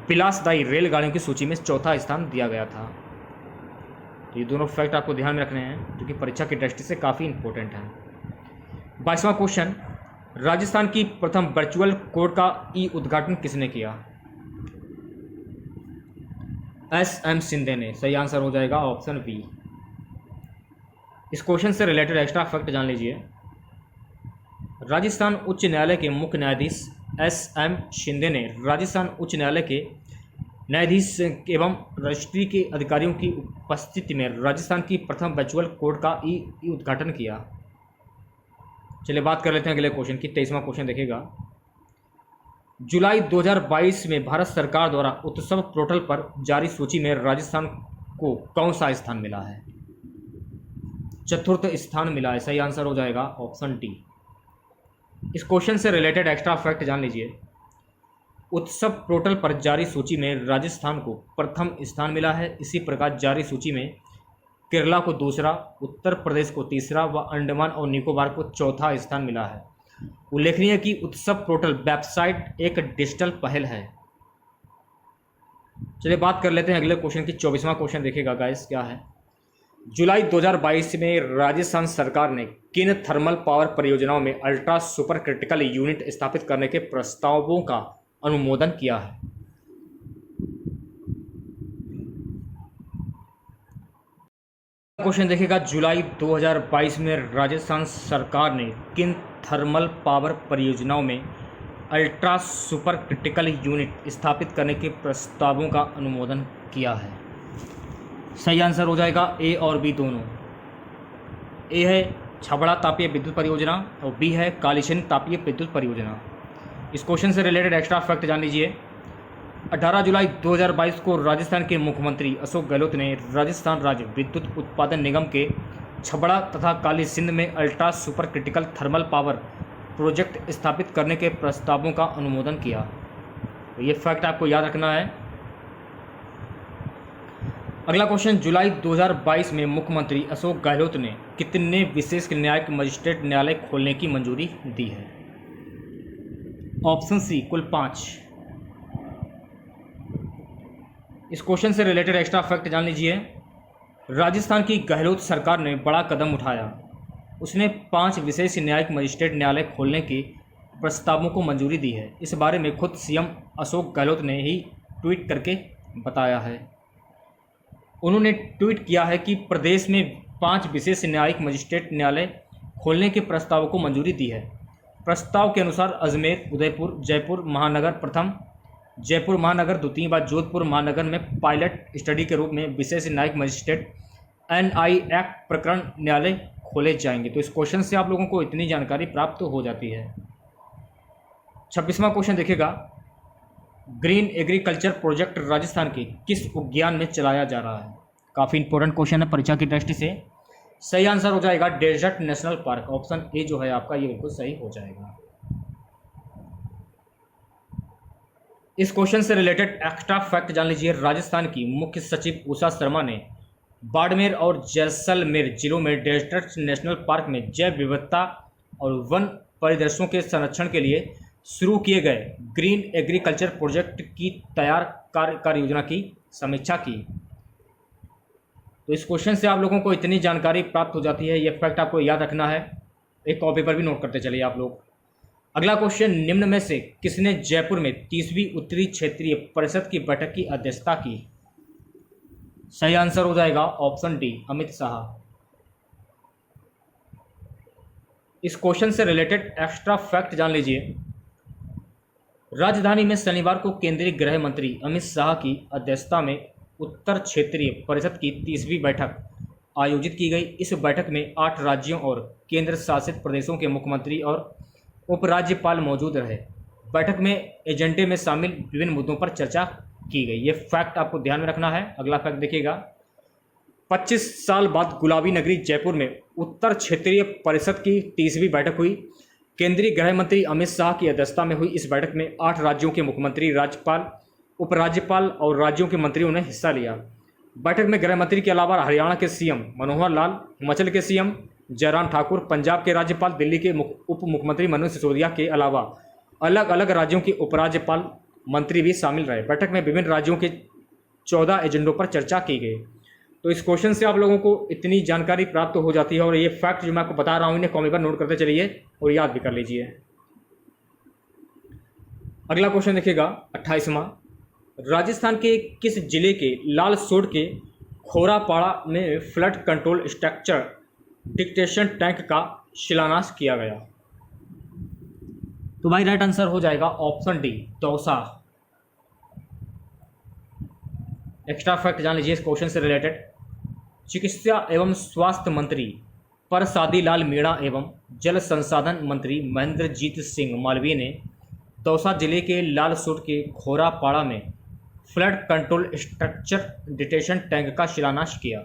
विलासदायी रेलगाड़ियों की सूची में 4था स्थान दिया गया था। तो ये दोनों फैक्ट आपको ध्यान में रखने हैं जो कि परीक्षा की दृष्टि से काफ़ी इंपॉर्टेंट हैं। 22वां क्वेश्चन, राजस्थान की प्रथम वर्चुअल कोर्ट का ई उद्घाटन किसने किया? एस.एम. शिंदे ने। सही आंसर हो जाएगा ऑप्शन बी। इस क्वेश्चन से रिलेटेड एक्स्ट्रा फैक्ट जान लीजिए। राजस्थान उच्च न्यायालय के मुख्य न्यायाधीश एस.एम. शिंदे ने राजस्थान उच्च न्यायालय के न्यायाधीश एवं रजिस्ट्री के अधिकारियों की उपस्थिति में राजस्थान की प्रथम वर्चुअल कोर्ट का ई उद्घाटन किया। चलिए बात कर लेते हैं अगले क्वेश्चन की। 23वां क्वेश्चन देखिएगा। जुलाई 2022 में भारत सरकार द्वारा उत्सव पोर्टल पर जारी सूची में राजस्थान को कौन सा स्थान मिला है? चतुर्थ स्थान मिला है। सही आंसर हो जाएगा ऑप्शन डी। इस क्वेश्चन से रिलेटेड एक्स्ट्रा फैक्ट जान लीजिए। उत्सव पोर्टल पर जारी सूची में राजस्थान को प्रथम स्थान मिला है। इसी प्रकार जारी सूची में केरला को दूसरा, उत्तर प्रदेश को तीसरा व अंडमान और निकोबार को चौथा स्थान मिला है। उल्लेखनीय है कि उत्सव पोर्टल वेबसाइट एक डिजिटल पहल है। चलिए बात कर लेते हैं अगले क्वेश्चन की। 24वां क्वेश्चन देखिएगा गाइस, क्या है। जुलाई 2022 में राजस्थान सरकार ने किन थर्मल पावर परियोजनाओं में अल्ट्रा सुपर क्रिटिकल यूनिट स्थापित करने के प्रस्तावों का अनुमोदन किया है? क्वेश्चन देखिएगा, जुलाई 2022 में राजस्थान सरकार ने किन थर्मल पावर परियोजनाओं में अल्ट्रा सुपर क्रिटिकल यूनिट स्थापित करने के प्रस्तावों का अनुमोदन किया है? सही आंसर हो जाएगा ए और बी दोनों। ए है छबड़ा तापीय विद्युत परियोजना और बी है कालीसिंध तापीय विद्युत परियोजना। इस क्वेश्चन से रिलेटेड एक्स्ट्रा फैक्ट जान लीजिए। 18 जुलाई 2022 को राजस्थान के मुख्यमंत्री अशोक गहलोत ने राजस्थान राज्य विद्युत उत्पादन निगम के छबड़ा तथा काली सिंध में ultra super critical thermal power project स्थापित करने के प्रस्तावों का अनुमोदन किया। तो ये फैक्ट आपको याद रखना है। अगला क्वेश्चन, जुलाई 2022 में मुख्यमंत्री अशोक गहलोत ने कितने विशेष न्यायिक मजिस्ट्रेट न्यायालय खोलने की मंजूरी दी है? ऑप्शन सी, कुल 5। इस क्वेश्चन से रिलेटेड एक्स्ट्रा फैक्ट जान लीजिए। राजस्थान की गहलोत सरकार ने बड़ा कदम उठाया। उसने 5 विशेष न्यायिक मजिस्ट्रेट न्यायालय खोलने के प्रस्तावों को मंजूरी दी है। इस बारे में खुद सीएम अशोक गहलोत ने ही ट्वीट करके बताया है। उन्होंने ट्वीट किया है कि प्रदेश में 5 विशेष न्यायिक मजिस्ट्रेट न्यायालय खोलने के प्रस्तावों को मंजूरी दी है। प्रस्ताव के अनुसार अजमेर, उदयपुर, जयपुर महानगर प्रथम, जयपुर महानगर द्वितीय व जोधपुर महानगर में पायलट स्टडी के रूप में विशेष न्यायिक मजिस्ट्रेट NI एक्ट प्रकरण न्यायालय खोले जाएंगे। तो इस क्वेश्चन से आप लोगों को इतनी जानकारी प्राप्त हो जाती है। 26वां क्वेश्चन देखिएगा, ग्रीन एग्रीकल्चर प्रोजेक्ट राजस्थान के किस उद्यान में चलाया जा रहा है? काफ़ी इंपॉर्टेंट क्वेश्चन है परीक्षा की दृष्टि से। सही आंसर हो जाएगा desert national park. Option A जो है आपका ये बिल्कुल सही हो जाएगा। इस क्वेश्चन से रिलेटेड एक्स्ट्रा फैक्ट जान लीजिए। राजस्थान की मुख्य सचिव उषा शर्मा ने बाड़मेर और जैसलमेर जिलों में डेजर्ट नेशनल पार्क में जैव विविधता और वन परिदृश्यों के संरक्षण के लिए शुरू किए गए ग्रीन एग्रीकल्चर प्रोजेक्ट की तैयार कार्य योजना की समीक्षा की। तो इस क्वेश्चन से आप लोगों को इतनी जानकारी प्राप्त हो जाती है। ये फैक्ट आपको याद रखना है, एक कॉपी पर भी नोट करते चलिए आप लोग। अगला क्वेश्चन, निम्न में से किसने जयपुर में 30वीं उत्तरी क्षेत्रीय परिषद की बैठक की अध्यक्षता की? सही आंसर हो जाएगा ऑप्शन डी, अमित शाह। इस क्वेश्चन से रिलेटेड एक्स्ट्रा फैक्ट जान लीजिए। राजधानी में शनिवार को केंद्रीय गृह मंत्री अमित शाह की अध्यक्षता में उत्तर क्षेत्रीय परिषद की 30वीं बैठक आयोजित की गई। इस बैठक में 8 राज्यों और केंद्र शासित प्रदेशों के मुख्यमंत्री और उपराज्यपाल मौजूद रहे। बैठक में एजेंडे में शामिल विभिन्न मुद्दों पर चर्चा की गई। ये फैक्ट आपको ध्यान में रखना है। अगला फैक्ट देखिएगा, 25 साल बाद गुलाबी नगरी जयपुर में उत्तर क्षेत्रीय परिषद की 30वीं बैठक हुई। केंद्रीय गृह मंत्री अमित शाह की अध्यक्षता में हुई इस बैठक में 8 राज्यों के मुख्यमंत्री, राज्यपाल, उपराज्यपाल और राज्यों के मंत्रियों ने हिस्सा लिया। बैठक में गृह मंत्री के अलावा हरियाणा के सीएम मनोहर लाल, हिमाचल के सीएम जयराम ठाकुर, पंजाब के राज्यपाल, दिल्ली के उप मुख्यमंत्री मनोज सिसोदिया के अलावा अलग अलग राज्यों के उपराज्यपाल मंत्री भी शामिल रहे। बैठक में विभिन्न राज्यों के 14 एजेंडों पर चर्चा की गई। तो इस क्वेश्चन से आप लोगों को इतनी जानकारी प्राप्त हो जाती है और ये फैक्ट जो मैं आपको बता रहा हूँ इन्हें कॉपी पर नोट करते चलिए और याद भी कर लीजिए। अगला क्वेश्चन देखिएगा 28वां, राजस्थान के किस जिले के लालसोट के खोरापाड़ा में flood control structure detection tank का शिलान्यास किया गया? तो भाई राइट आंसर हो जाएगा option D, Dausa. Extra fact जान लीजिए इस क्वेश्चन से रिलेटेड। चिकित्सा एवं स्वास्थ्य मंत्री परसादी लाल मीणा एवं जल संसाधन मंत्री महेंद्रजीत सिंह मालवीय ने दौसा जिले के लालसोट के खोरापाड़ा में flood control structure detection tank का शिलान्यास किया।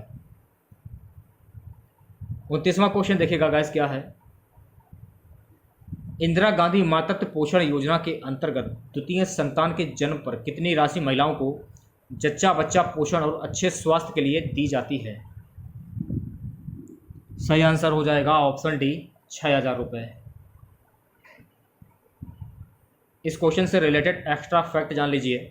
29वां क्वेश्चन देखिएगा गाइस क्या है। इंदिरा गांधी मातृत्व पोषण योजना के अंतर्गत द्वितीय संतान के जन्म पर कितनी राशि महिलाओं को जच्चा बच्चा पोषण और अच्छे स्वास्थ्य के लिए दी जाती है? सही आंसर हो जाएगा ऑप्शन डी, 6,000 रुपये। इस क्वेश्चन से रिलेटेड एक्स्ट्रा फैक्ट जान लीजिए।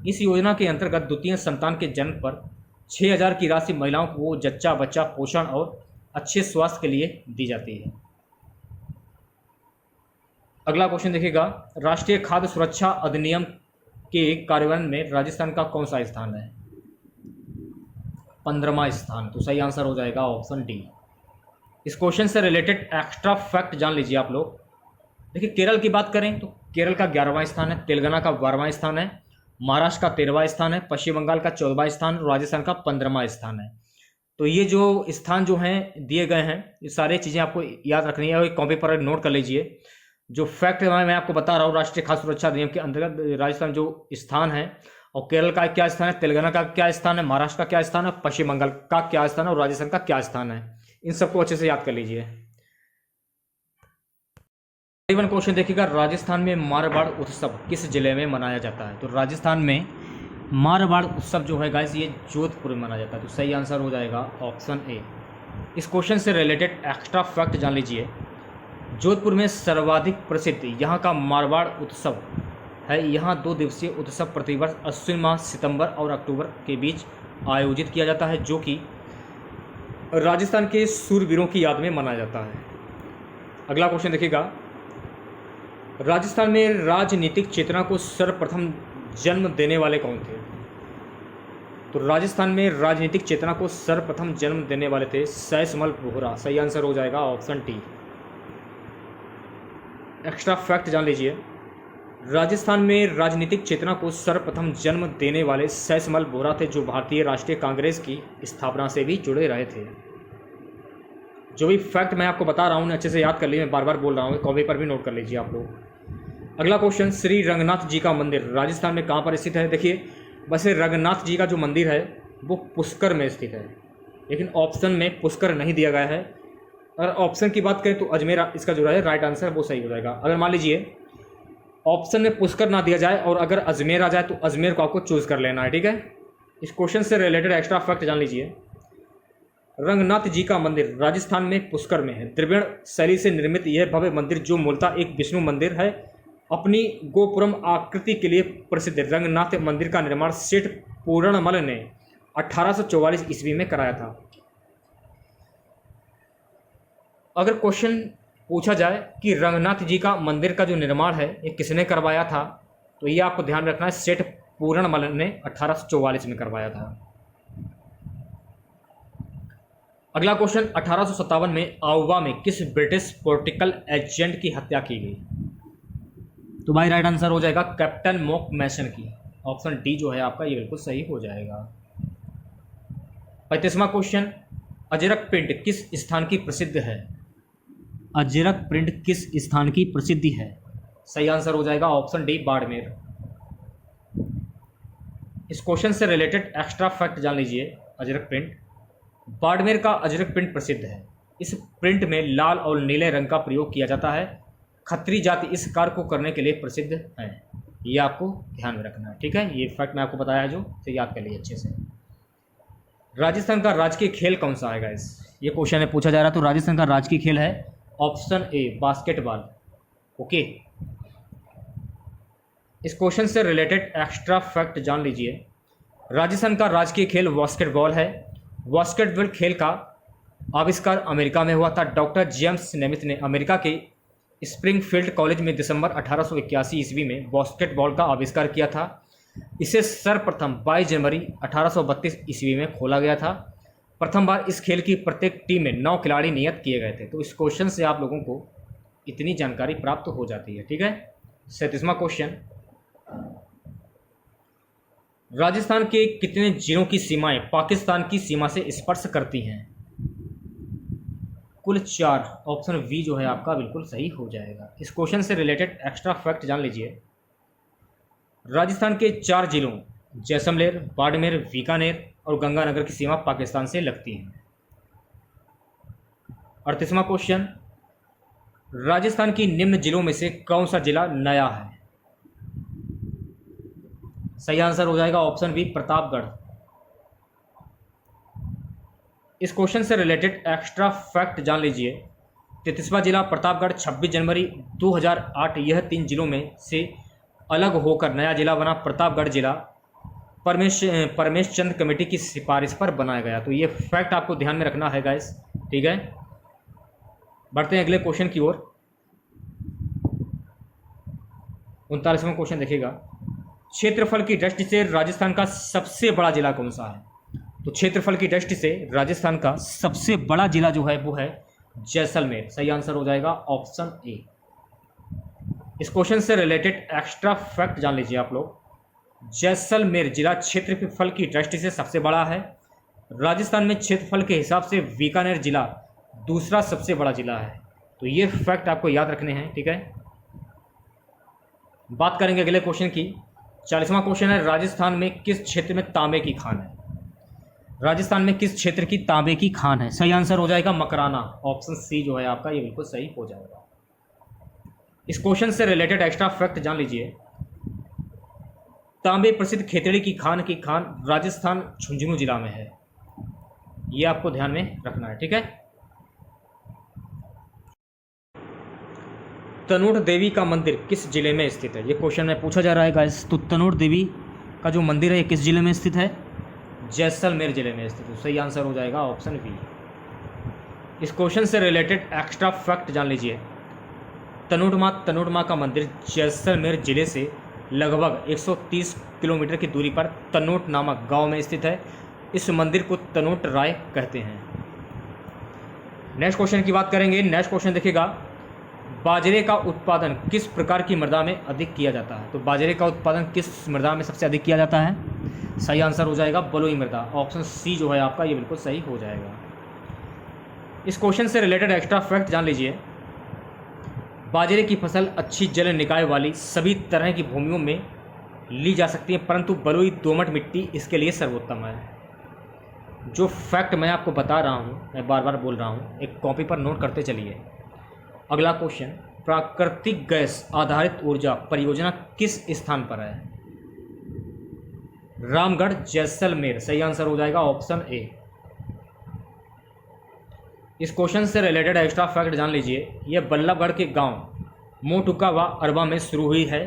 इस योजना के अंतर्गत द्वितीय संतान के जन्म पर 6,000 की राशि महिलाओं को जच्चा बच्चा पोषण और अच्छे स्वास्थ्य के लिए दी जाती है। अगला क्वेश्चन देखिएगा, राष्ट्रीय खाद्य सुरक्षा अधिनियम के कार्यान्वयन में राजस्थान का कौन सा स्थान है? 15वां स्थान। तो सही आंसर हो जाएगा ऑप्शन डी। इस क्वेश्चन से रिलेटेड एक्स्ट्रा फैक्ट जान लीजिए आप लोग। देखिए केरल की बात करें तो केरल का 11वां स्थान है, तेलंगाना का 12वां स्थान है, महाराष्ट्र का 13वां स्थान है, पश्चिम बंगाल का 14वां स्थान, राजस्थान का 15वां स्थान है। तो ये जो स्थान जो हैं दिए गए हैं, ये सारी चीज़ें आपको याद रखनी है और कॉपी पर नोट कर लीजिए। जो फैक्ट मैं आपको बता रहा हूँ, राष्ट्रीय खाद्य सुरक्षा अधिनियम के अंतर्गत राजस्थान जो स्थान है, और केरल का क्या स्थान है, तेलंगाना का क्या स्थान है, महाराष्ट्र का क्या स्थान है, पश्चिम बंगाल का क्या स्थान है और राजस्थान का क्या स्थान है, इन सबको अच्छे से याद कर लीजिए। करीबन क्वेश्चन देखिएगा, राजस्थान में मारवाड़ उत्सव किस जिले में मनाया जाता है? तो राजस्थान में मारवाड़ उत्सव जो है गाइस, ये जोधपुर में मनाया जाता है। तो सही आंसर हो जाएगा ऑप्शन ए। इस क्वेश्चन से रिलेटेड एक्स्ट्रा फैक्ट जान लीजिए, जोधपुर में सर्वाधिक प्रसिद्ध यहाँ का मारवाड़ उत्सव है। यहाँ 2 दिवसीय उत्सव प्रतिवर्ष अश्विन माह सितंबर और अक्टूबर के बीच आयोजित किया जाता है, जो कि राजस्थान के शूरवीरों की याद में मनाया जाता है। अगला क्वेश्चन देखिएगा, राजस्थान में राजनीतिक चेतना को सर्वप्रथम जन्म देने वाले कौन थे? तो राजस्थान में राजनीतिक चेतना को सर्वप्रथम जन्म देने वाले थे सैसमल बोहरा। सही आंसर हो जाएगा ऑप्शन टी। एक्स्ट्रा फैक्ट जान लीजिए, राजस्थान में राजनीतिक चेतना को सर्वप्रथम जन्म देने वाले सैसमल बोहरा थे, जो भारतीय राष्ट्रीय कांग्रेस की स्थापना से भी जुड़े रहे थे। जो भी फैक्ट मैं आपको बता रहा हूँ अच्छे से याद कर लीजिए, मैं बार बार बोल रहा हूँ, कॉपी पर भी नोट कर लीजिए आप लोग। अगला क्वेश्चन, श्री रंगनाथ जी का मंदिर राजस्थान में कहाँ पर स्थित है? देखिए, वैसे रंगनाथ जी का जो मंदिर है वो पुष्कर में स्थित है, लेकिन ऑप्शन में पुष्कर नहीं दिया गया है। अगर ऑप्शन की बात करें तो अजमेर इसका जो है राइट आंसर वो सही हो जाएगा। अगर मान लीजिए ऑप्शन में पुष्कर ना दिया जाए और अगर अजमेर आ जाए तो अजमेर को आपको चूज कर लेना है, ठीक है। इस क्वेश्चन से रिलेटेड एक्स्ट्रा फैक्ट जान लीजिए, रंगनाथ जी का मंदिर राजस्थान में पुष्कर में है। द्रविड़ शैली से निर्मित यह भव्य मंदिर, जो मूलतः एक विष्णु मंदिर है, अपनी गोपुरम आकृति के लिए प्रसिद्ध है। रंगनाथ मंदिर का निर्माण सेठ पूर्णमल ने 1844 ईस्वी में कराया था। अगर क्वेश्चन पूछा जाए कि रंगनाथ जी का मंदिर का जो निर्माण है ये किसने करवाया था, तो ये आपको ध्यान रखना है, सेठ पूर्णमल ने 1844 में करवाया था। अगला क्वेश्चन, 1857 में आउवा में किस ब्रिटिश पॉलिटिकल एजेंट की हत्या की गई? तो भाई राइट आंसर हो जाएगा कैप्टन मॉक मैसन की। ऑप्शन डी जो है आपका ये बिल्कुल सही हो जाएगा। 35वां क्वेश्चन, अजरक प्रिंट किस स्थान की प्रसिद्ध है? अजरक प्रिंट किस स्थान की प्रसिद्धि है? सही आंसर हो जाएगा ऑप्शन डी बाड़मेर। इस क्वेश्चन से रिलेटेड एक्स्ट्रा फैक्ट जान लीजिए, अजरक प्रिंट, बाड़मेर का अजरक प्रिंट प्रसिद्ध है। इस प्रिंट में लाल और नीले रंग का प्रयोग किया जाता है। खत्री जाति इस कार्य को करने के लिए प्रसिद्ध है। ये आपको ध्यान में रखना है, ठीक है। ये फैक्ट मैं आपको बताया है, जो तो याद कर लीजिए अच्छे से। राजस्थान का राजकीय खेल कौन सा है गाइस? ये क्वेश्चन है पूछा जा रहा है। तो राजस्थान का राजकीय खेल है ऑप्शन ए बास्केटबॉल। ओके, इस क्वेश्चन से रिलेटेड एक्स्ट्रा फैक्ट जान लीजिए, राजस्थान का राजकीय खेल बास्केटबॉल है। बास्केटबॉल खेल का आविष्कार अमेरिका में हुआ था। डॉक्टर जेम्स नेमिथ ने अमेरिका के स्प्रिंगफील्ड कॉलेज में दिसंबर 1881 ईस्वी में बास्केटबॉल का आविष्कार किया था। इसे सर्वप्रथम 22 जनवरी 1832 ईस्वी में खोला गया था। प्रथम बार इस खेल की प्रत्येक टीम में 9 खिलाड़ी नियत किए गए थे। तो इस क्वेश्चन से आप लोगों को इतनी जानकारी प्राप्त हो जाती है, ठीक है। 37वां क्वेश्चन, राजस्थान के कितने जिलों की सीमाएं पाकिस्तान की सीमा से स्पर्श करती हैं? कुल 4। ऑप्शन वी जो है आपका बिल्कुल सही हो जाएगा। इस क्वेश्चन से रिलेटेड एक्स्ट्रा फैक्ट जान लीजिए, राजस्थान के 4 जिलों जैसलमेर, बाड़मेर, बीकानेर और गंगानगर की सीमा पाकिस्तान से लगती है। 38वां क्वेश्चन, राजस्थान की निम्न जिलों में से कौन सा जिला नया है? सही आंसर हो जाएगा ऑप्शन बी प्रतापगढ़। इस क्वेश्चन से रिलेटेड एक्स्ट्रा फैक्ट जान लीजिए, 33वां जिला प्रतापगढ़ 26 जनवरी 2008 यह 3 जिलों में से अलग होकर नया जिला बना। प्रतापगढ़ जिला परमेश चंद कमेटी की सिफारिश पर बनाया गया। तो ये फैक्ट आपको ध्यान में रखना है गाइस, ठीक है। बढ़ते हैं अगले क्वेश्चन की ओर। 39वां क्वेश्चन देखिएगा, क्षेत्रफल की दृष्टि से राजस्थान का सबसे बड़ा जिला कौन सा है? तो क्षेत्रफल की दृष्टि से राजस्थान का सबसे बड़ा जिला जो है वो है जैसलमेर। सही आंसर हो जाएगा ऑप्शन ए। इस क्वेश्चन से रिलेटेड एक्स्ट्रा फैक्ट जान लीजिए आप लोग, जैसलमेर जिला क्षेत्रफल की दृष्टि से सबसे बड़ा है। राजस्थान में क्षेत्रफल के हिसाब से बीकानेर जिला दूसरा सबसे बड़ा जिला है। तो ये फैक्ट आपको याद रखने हैं, ठीक है। बात करेंगे अगले क्वेश्चन की। 40वां क्वेश्चन है, राजस्थान में किस क्षेत्र में तांबे की खान है? राजस्थान में किस क्षेत्र की तांबे की खान है? सही आंसर हो जाएगा मकराना। ऑप्शन सी जो है आपका ये बिल्कुल सही हो जाएगा। इस क्वेश्चन से रिलेटेड एक्स्ट्रा फैक्ट जान लीजिए। तांबे प्रसिद्ध खेतड़ी की खान राजस्थान झुंझुनू जिला में है। ये आपको ध्यान में रखना है, ठीक है। तनोट देवी का मंदिर किस जिले में स्थित है? ये क्वेश्चन में पूछा जा रहा है गाइस। तो तनोट देवी का जो मंदिर है ये किस जिले में स्थित है? जैसलमेर जिले में स्थित है। सही आंसर हो जाएगा ऑप्शन बी। इस क्वेश्चन से रिलेटेड एक्स्ट्रा फैक्ट जान लीजिए। तनोट माँ का मंदिर जैसलमेर जिले से लगभग 130 किलोमीटर की दूरी पर तनोट नामक गांव में स्थित है। इस मंदिर को तनोट राय कहते हैं। नेक्स्ट क्वेश्चन की बात करेंगे। नेक्स्ट क्वेश्चन देखिएगा, बाजरे का उत्पादन किस प्रकार की मृदा में अधिक किया जाता है? तो बाजरे का उत्पादन किस मृदा में सबसे अधिक किया जाता है? सही आंसर हो जाएगा बलुई मृदा। ऑप्शन सी जो है आपका ये बिल्कुल सही हो जाएगा। इस क्वेश्चन से रिलेटेड एक्स्ट्रा फैक्ट जान लीजिए। बाजरे की फसल अच्छी जल निकाय वाली सभी तरह की भूमियों में ली जा सकती है, परंतु बलुई दोमट मिट्टी इसके लिए सर्वोत्तम है। जो फैक्ट मैं आपको बता रहा हूँ, मैं बार बार बोल रहा हूँ, एक कॉपी पर नोट करते चलिए। अगला क्वेश्चन, प्राकृतिक गैस आधारित ऊर्जा परियोजना किस स्थान पर है? रामगढ़ जैसलमेर। सही आंसर हो जाएगा ऑप्शन ए। इस क्वेश्चन से रिलेटेड एक्स्ट्रा फैक्ट जान लीजिए। यह बल्लभगढ़ के गांव मोटुका व अरबा में शुरू हुई है,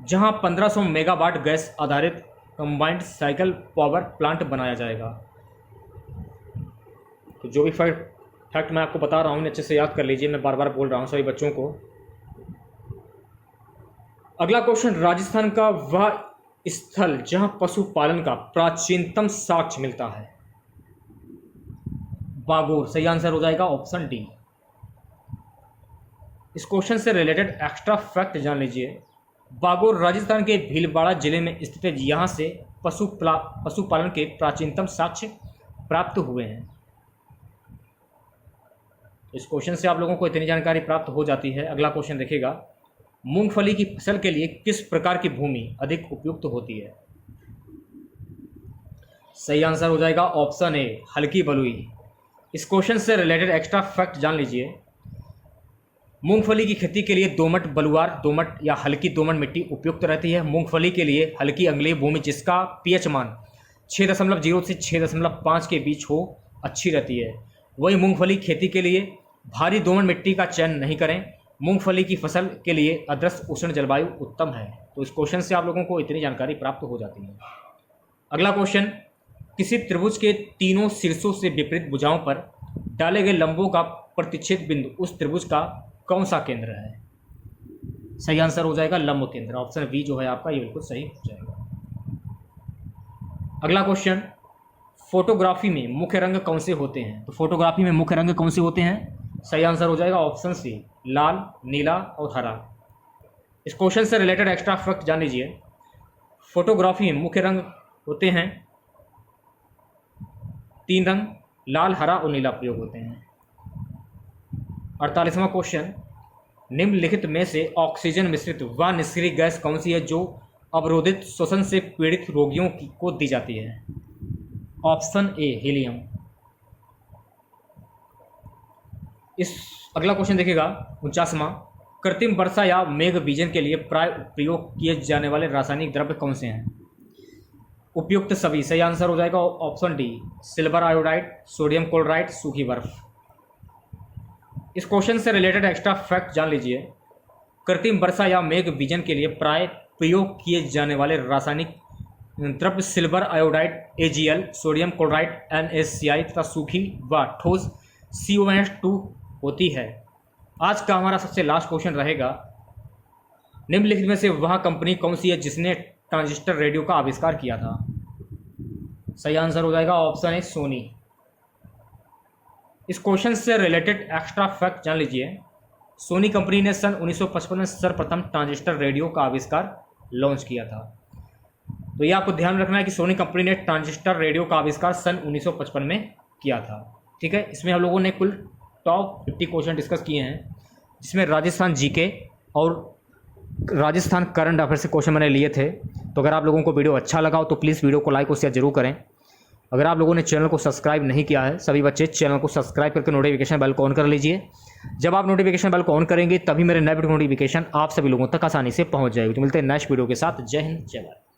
जहां 1500 मेगावाट गैस आधारित कंबाइंड साइकिल पावर प्लांट बनाया जाएगा। तो जो भी फैक्ट मैं आपको बता रहा हूँ अच्छे से याद कर लीजिए। मैं बार बार बोल रहा हूँ सभी बच्चों को। अगला क्वेश्चन, राजस्थान का वह स्थल जहां पशुपालन का प्राचीनतम साक्ष्य मिलता है? बागोर। सही आंसर हो जाएगा ऑप्शन डी। इस क्वेश्चन से रिलेटेड एक्स्ट्रा फैक्ट जान लीजिए। बागोर राजस्थान के भीलवाड़ा जिले में स्थित है। यहाँ से पशुपालन के प्राचीनतम साक्ष्य प्राप्त हुए हैं। इस क्वेश्चन से आप लोगों को इतनी जानकारी प्राप्त हो जाती है। अगला क्वेश्चन देखिएगा, मूंगफली की फसल के लिए किस प्रकार की भूमि अधिक उपयुक्त होती है? सही आंसर हो जाएगा ऑप्शन ए, हल्की बलुई। इस क्वेश्चन से रिलेटेड एक्स्ट्रा फैक्ट जान लीजिए। मूंगफली की खेती के लिए दोमट, बलुआर दोमट या हल्की दोमट मिट्टी उपयुक्त रहती है। मूंगफली के लिए हल्की अम्लीय भूमि जिसका पीएच मान 6.0 से 6.5 के बीच हो अच्छी रहती है। वही मूंगफली खेती के लिए भारी दोमट मिट्टी का चयन नहीं करें। मूंगफली की फसल के लिए आदर्श उष्ण जलवायु उत्तम है। तो इस क्वेश्चन से आप लोगों को इतनी जानकारी प्राप्त हो जाती है। अगला क्वेश्चन, किसी त्रिभुज के तीनों शीर्षों से विपरीत भुजाओं पर डाले गए लंबों का प्रतिच्छेद बिंदु उस त्रिभुज का कौन सा केंद्र है? सही आंसर हो जाएगा लंब केंद्र। ऑप्शन बी जो है आपका ये बिल्कुल सही हो जाएगा। अगला क्वेश्चन, फोटोग्राफी में मुख्य रंग कौन से होते हैं? तो फोटोग्राफी में मुख्य रंग कौन से होते हैं? सही आंसर हो जाएगा ऑप्शन सी, लाल, नीला और हरा। इस क्वेश्चन से रिलेटेड एक्स्ट्रा फैक्ट जान लीजिए। फोटोग्राफी में मुख्य रंग होते हैं 3 रंग, लाल, हरा और नीला प्रयोग होते हैं। 48वां क्वेश्चन, निम्नलिखित में से ऑक्सीजन मिश्रित व निष्क्रिय गैस कौन सी है जो अवरोधित श्वसन से पीड़ित रोगियों को दी जाती है? Option A, helium. इस अगला क्वेश्चन देखिएगा 49वां, कृत्रिम वर्षा या मेघ बीजन के लिए प्राय प्रयोग किए जाने वाले रासायनिक द्रव्य कौन से हैं? उपयुक्त सभी। सही आंसर हो जाएगा option D, silver iodide, sodium chloride, सूखी बर्फ। इस क्वेश्चन से रिलेटेड एक्स्ट्रा फैक्ट जान लीजिए। कृत्रिम वर्षा या मेघ बीजन के लिए प्राय प्रयोग किए जाने वाले रासायनिक द्रव्य silver iodide AgL, sodium chloride NaCl तथा सूखी व ठोस CONH2 होती है। आज का हमारा सबसे लास्ट क्वेश्चन रहेगा, निम्नलिखित में से वह कंपनी कौन सी है जिसने ट्रांजिस्टर रेडियो का आविष्कार किया था? सही आंसर हो जाएगा ऑप्शन ए, सोनी। इस क्वेश्चन से रिलेटेड एक्स्ट्रा फैक्ट जान लीजिए। सोनी कंपनी ने सन 1955 में सर्वप्रथम ट्रांजिस्टर रेडियो का आविष्कार लॉन्च किया था। तो ये आपको ध्यान रखना है कि सोनी कंपनी ने ट्रांजिस्टर रेडियो का आविष्कार सन 1955 में किया था। ठीक है, इसमें हम लोगों ने कुल टॉप 50 क्वेश्चन डिस्कस किए हैं, जिसमें राजस्थान जीके और राजस्थान करंट अफेयर से क्वेश्चन मैंने लिए थे। तो अगर आप लोगों को वीडियो अच्छा लगा हो तो प्लीज़ वीडियो को लाइक और शेयर जरूर करें। अगर आप लोगों ने चैनल को सब्सक्राइब नहीं किया है, सभी बच्चे चैनल को सब्सक्राइब करके नोटिफिकेशन बेल को ऑन कर लीजिए। जब आप नोटिफिकेशन बेल को ऑन करेंगे तभी मेरे नए वीडियो नोटिफिकेशन आप सभी लोगों तक आसानी से पहुंच जाएगी। तो मिलते हैं नेक्स्ट वीडियो के साथ। जय हिंद, जय भारत।